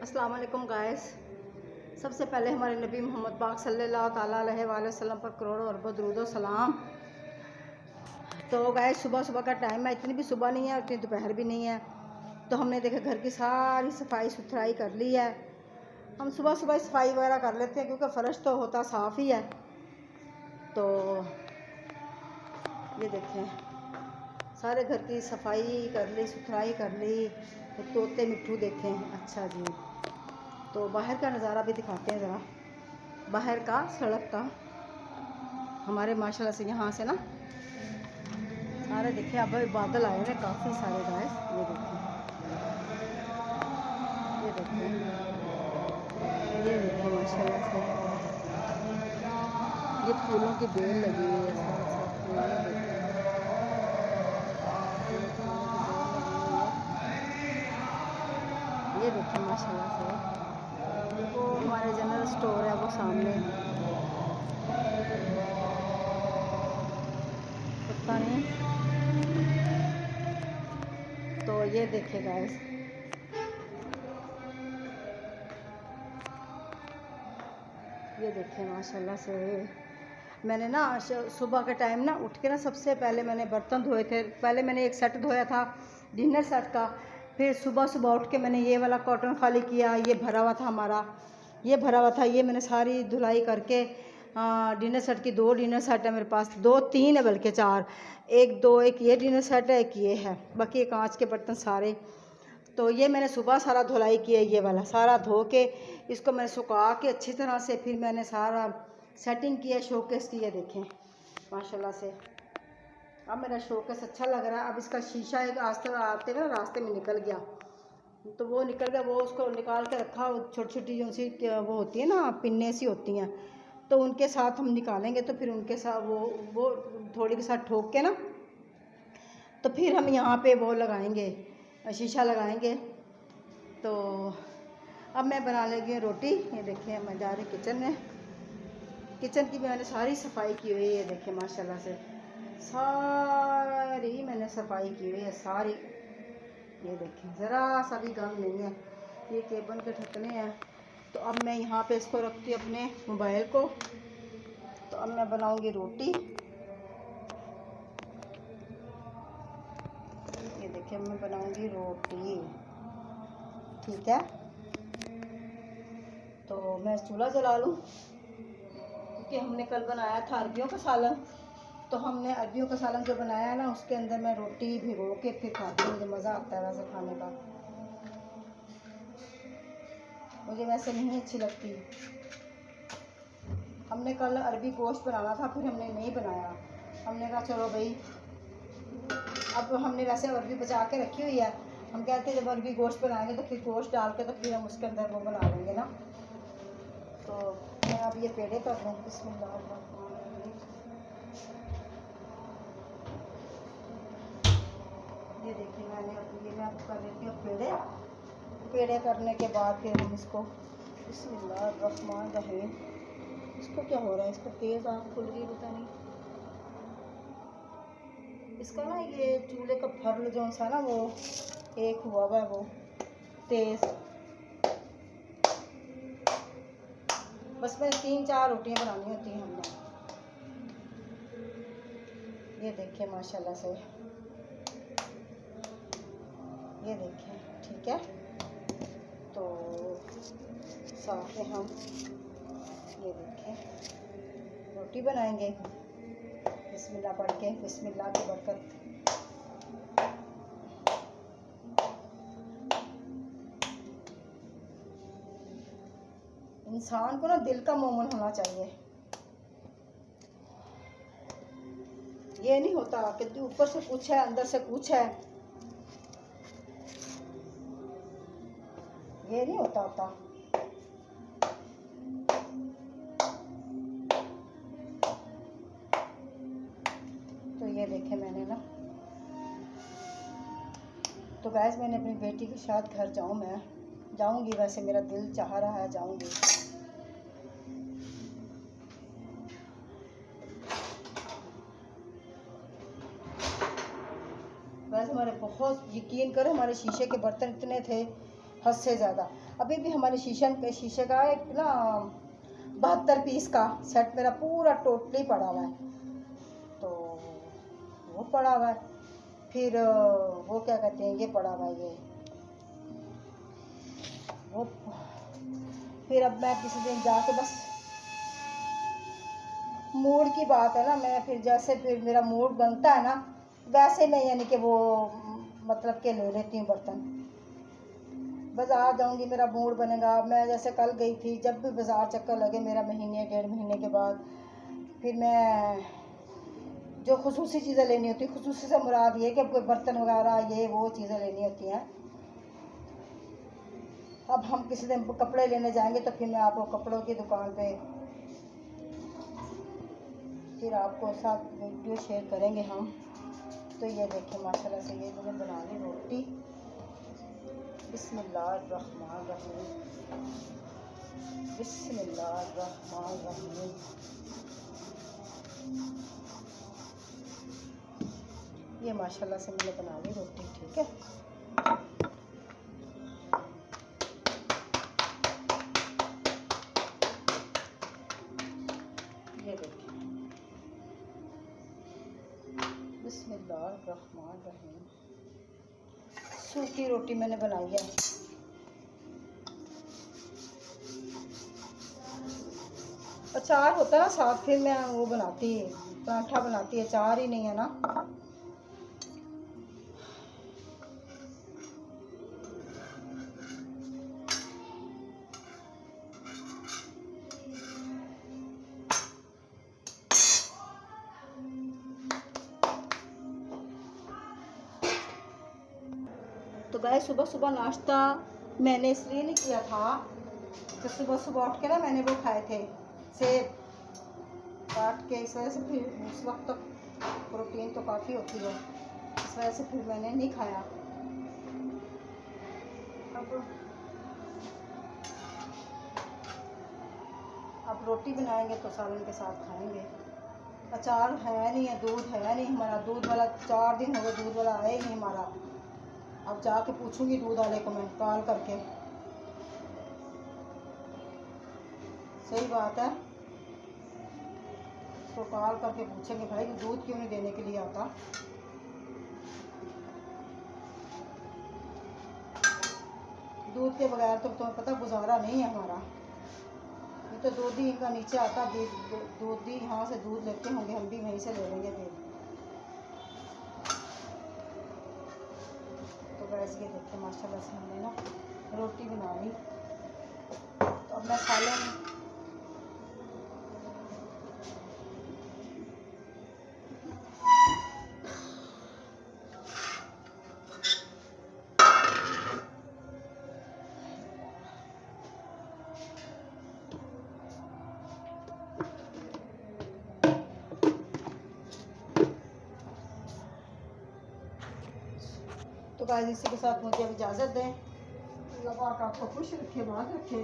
अस्सलाम वालेकुम गाइस। सबसे पहले हमारे नबी मोहम्मद पाक सल्लल्लाहु ताला अलैहि वसल्लम पर करोड़ों अरबों दुरूद व सलाम। तो गाइस सुबह सुबह का टाइम है, इतनी भी सुबह नहीं है और इतनी दोपहर भी नहीं है। तो हमने देखा घर की सारी सफाई सुथराई कर ली है। हम सुबह सुबह सफाई वगैरह कर लेते हैं क्योंकि फ़र्श तो होता साफ़ ही है। तो ये देखें सारे घर की सफाई कर ली, सुथराई कर ली। तो तोते मिट्ठू देखें। अच्छा जी, तो बाहर का नज़ारा भी दिखाते हैं ज़रा, बाहर का सड़क का। हमारे माशाल्लाह से यहाँ से ना सारे देखें, अब बादल आए हैं काफ़ी सारे गाइस। ये देखें ये देखें माशाल्लाह से ये फूलों की बेल लगी हुई है साथ साथ में। ये देखें माशाल्लाह से वो हमारे जनरल स्टोर है वो सामने। पता नहीं, तो ये देखें गाइस ये देखें माशाल्लाह से। मैंने ना सुबह के टाइम ना उठ के ना सबसे पहले मैंने बर्तन धोए थे। पहले मैंने एक सेट धोया था डिनर सेट का। फिर सुबह सुबह उठ के मैंने ये वाला कॉटन खाली किया, ये भरा हुआ था हमारा, ये भरा हुआ था। ये मैंने सारी धुलाई करके डिनर सेट की 2 डिनर सेट है मेरे पास, 2-3 है बल्कि 4। एक ये डिनर सेट है, एक ये है, बाकी ये कांच के बर्तन सारे। तो ये मैंने सुबह सारा धुलाई किया, ये वाला सारा धो के इसको मैंने सुखा के अच्छी तरह से फिर मैंने सारा सेटिंग किया शोकेस की। ये देखें माशाल्लाह से अब मेरा शोकेस अच्छा लग रहा है। अब इसका शीशा एक आते हुए रास्ते में निकल गया, तो वो निकल गया, वो उसको निकाल के रखा। छोटी छोटी जो सी वो होती है ना, पिन्ने सी होती हैं, तो उनके साथ हम निकालेंगे। तो फिर उनके साथ वो थोड़ी के साथ ठोक के ना, तो फिर हम यहाँ पे वो लगाएंगे, शीशा लगाएंगे। तो अब मैं बना लेगी रोटी। ये देखें मैं जा रही किचन में। किचन की मैंने सारी सफाई की हुई है। ये देखें माशाल्लाह से सारी मैंने सफाई की हुई है सारी। ये देखें ज़रा सा भी गम नहीं है। ये केबल के ढकने हैं। तो अब मैं यहाँ पे इसको रखती हूँ अपने मोबाइल को। तो अब मैं बनाऊँगी रोटी। ये देखिए मैं बनाऊँगी रोटी, ठीक है। तो मैं चूल्हा जला लूँ क्योंकि हमने कल बनाया था अरबियों का सालन। तो हमने अरबियों का सालन जो बनाया है ना, उसके अंदर मैं रोटी भिगो के फिर खाती हूँ। मुझे मज़ा आता है वैसे खाने का, मुझे वैसे नहीं अच्छी लगती। हमने कल अरबी गोश्त बनाना था, फिर हमने नहीं बनाया। हमने कहा चलो भाई, अब हमने वैसे अरबी बचा के रखी हुई है। हम कहते हैं जब अरबी गोश्त बनाएंगे तो फिर गोश्त डाल के तो फिर हम उसके अंदर वो बना लेंगे ना। तो मैं अब ये पेड़े कर लूँ। बिस्मिल्लाह। ये देखिए मैं अब कर लेती हूँ पेड़े करने के बाद फिर हम इसको बिस्मिल्लाहिर्रहमानिर्रहीम। इसको क्या हो रहा है, इसको तेज़ आँख खुल रही, पता नहीं इसका ना। ये चूल्हे का फर्ल जो सा ना वो एक हुआ हुआ है, वो तेज़। बस में 3-4 रोटियां बनानी होती हैं हमने। ये देखिए माशाल्लाह से, ये देखिए, ठीक है। तो साथ में हम ये देखें रोटी बनाएंगे बिस्मिल्लाह पढ़ के, बिस्मिल्लाह की बरकत। इंसान को ना दिल का मोमन होना चाहिए। ये नहीं होता कि ऊपर से कुछ है अंदर से कुछ है, ये नहीं होता। तो ये देखे मैंने ना, तो गैस मैंने अपनी बेटी के साथ घर जाऊँ, मैं जाऊँगी, वैसे मेरा दिल चाह रहा है जाऊँगी। वैसे हमारे बहुत यकीन करो, हमारे शीशे के बर्तन इतने थे, हद से ज़्यादा। अभी भी हमारे शीशे का एक ना 72 पीस का सेट मेरा पूरा टोटली पड़ा हुआ है, तो वो पड़ा हुआ है। फिर वो क्या कहते हैं, ये पड़ा हुआ है ये वो। फिर अब मैं किसी दिन जाके, बस मूड की बात है ना, मैं फिर जैसे फिर मेरा मूड बनता है ना वैसे मैं यानी कि वो मतलब के ले लेती हूँ बर्तन। बाज़ार जाऊँगी, मेरा मूड बनेगा। मैं जैसे कल गई थी, जब भी बाज़ार चक्कर लगे मेरा महीने 1.5 महीने के बाद, फिर मैं जो खुसूसी चीज़ें लेनी होती, खुसूसी से मुराद ये कि कोई बर्तन वगैरह ये वो चीज़ें लेनी होती हैं। अब हम किसी दिन कपड़े लेने जाएंगे तो फिर मैं आपको कपड़ों की दुकान पे फिर आपको साथ वीडियो शेयर करेंगे हम। तो ये देखें माशाल्लाह से ये मैंने बना ली रोटी। बिस्मिल्लाहिर्रहमानिर्रहीम, बिस्मिल्लाहिर्रहमानिर्रहीम। ये माशाल्लाह से मैंने बना ली रोटी, ठीक है। ये देखिए बिस्मिल्लाहिर्रहमानिर्रहीम, सूखी रोटी मैंने बनाई है। अचार होता है ना साथ, फिर मैं वो बनाती पराठा बनाती, अचार ही नहीं है ना। तो गाय सुबह सुबह नाश्ता मैंने इसलिए नहीं किया था कि सुबह सुबह उठ के ना मैंने वो खाए थे सेब काट के, इस वजह से फिर उस वक्त तक प्रोटीन तो काफ़ी होती है, इस वजह से फिर मैंने नहीं खाया। अब रोटी बनाएंगे तो सालन के साथ खाएंगे। अचार है नहीं है, दूध है नहीं हमारा, दूध वाला 4 दिन हो गए दूध वाला आया ही नहीं हमारा। अब जाके पूछूंगी दूध वाले को मैं कॉल करके। सही बात है, तो कॉल करके पूछेंगे भाई दूध क्यों नहीं देने के लिए आता। दूध के बगैर तो तुम्हें पता गुजारा नहीं है हमारा। ये तो दूध ही इनका नीचे आता, दूध ही यहाँ से दूध लेते होंगे, हम भी वहीं से ले लेंगे दूध। तो वैसे ये देखते माशाल्लाह से हमने ना रोटी बना ली। तो अब मैं सालन तो गाइस इसी के साथ मुझे अब इजाज़त दें। अल्लाह पाक आपको खुश रखे, बात रखे।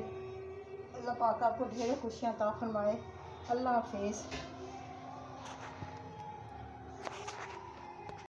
अल्लाह पाक आपको ढेर खुशियाँ अता फरमाए। अल्लाह हाफिज़।